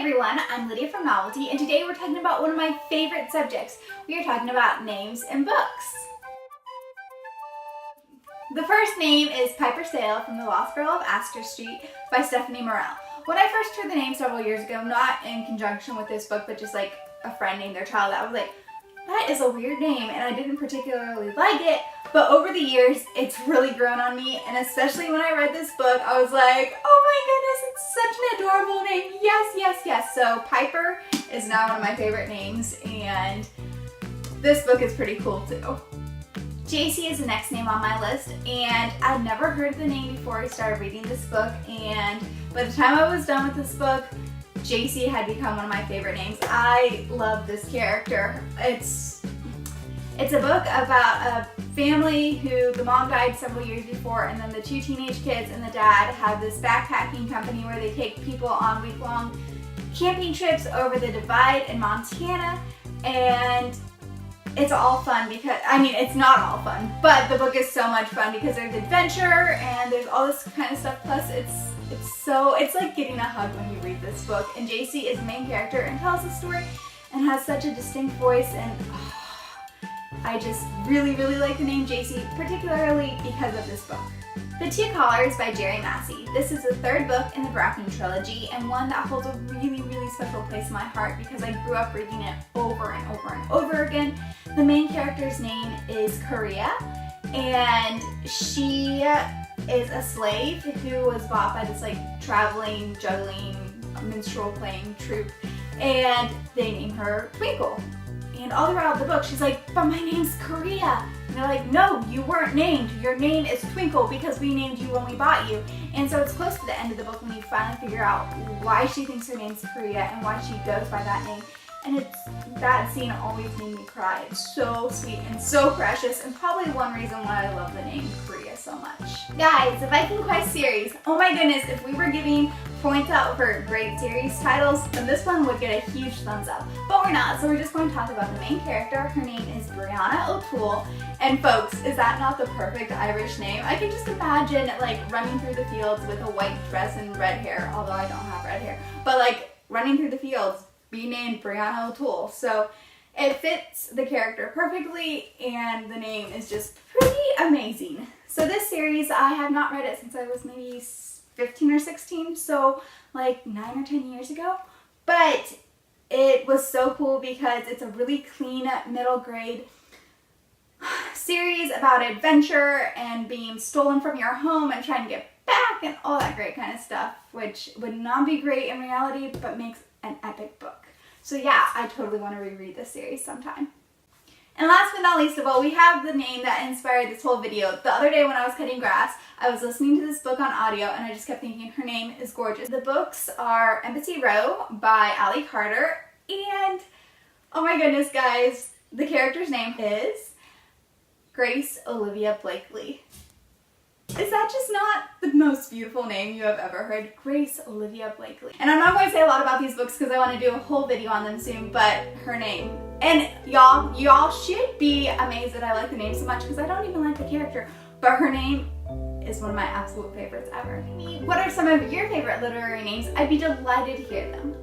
everyone, I'm Lydia from Novelty, and today we're talking about one of my favorite subjects. We are talking about names in books. The first name is Piper Sale from The Lost Girl of Astor Street by Stephanie Morel. When I first heard the name several years ago, not in conjunction with this book, but just like a friend named their child, I was like, that is a weird name, and I didn't particularly like it, but over the years, it's really grown on me, and especially when I read this book, I was like, oh my goodness, it's such an adorable name. Yes, yes, yes. So Piper is now one of my favorite names, and this book is pretty cool too. JC is the next name on my list, and I'd never heard the name before I started reading this book, and by the time I was done with this book, JC had become one of my favorite names. I love this character. It's a book about a family who the mom died several years before, and then the two teenage kids and the dad have this backpacking company where they take people on week-long camping trips over the Divide in Montana, and it's all fun because, I mean, it's not all fun, but the book is so much fun because there's adventure and there's all this kind of stuff, plus it's like getting a hug when you read this book, and JC is the main character and tells the story and has such a distinct voice, and I just really, really like the name JC, particularly because of this book. The Two Collars by Jerry Massey. This is the third book in the Bracken trilogy, and one that holds a really, really special place in my heart because I grew up reading it over and over and over again. The main character's name is Korea, and she is a slave who was bought by this like traveling, juggling, minstrel playing troupe, and they name her Twinkle. And all throughout the book, she's like, but my name's Korea. And they're like, no, you weren't named. Your name is Twinkle because we named you when we bought you. And so it's close to the end of the book when you finally figure out why she thinks her name's Korea and why she goes by that name. And that scene always made me cry. It's so sweet and so precious, and probably one reason why I love the name Korea so much. Guys, the Viking Quest series. Oh my goodness, if we were giving points out for great series titles, then this one would get a huge thumbs up. But we're not, so we're just going to talk about the main character. Her name is Brianna O'Toole. And folks, is that not the perfect Irish name? I can just imagine like running through the fields with a white dress and red hair, although I don't have red hair. But like running through the fields, be named Brianna O'Toole. So it fits the character perfectly, and the name is just pretty amazing. So this series, I have not read it since I was maybe 15 or 16, so like 9 or 10 years ago. But it was so cool because it's a really clean middle grade series about adventure and being stolen from your home and trying to get back and all that great kind of stuff, which would not be great in reality, but makes an epic book. So yeah, I totally want to reread this series sometime. And last but not least of all, we have the name that inspired this whole video. The other day when I was cutting grass, I was listening to this book on audio, and I just kept thinking her name is gorgeous. The books are Embassy Row by Ali Carter, and oh my goodness guys, the character's name is Grace Olivia Blakely. Is that just not the most beautiful name you have ever heard? Grace Olivia Blakely. And I'm not going to say a lot about these books because I want to do a whole video on them soon, but her name. And y'all should be amazed that I like the name so much because I don't even like the character, but her name is one of my absolute favorites ever. What are some of your favorite literary names? I'd be delighted to hear them.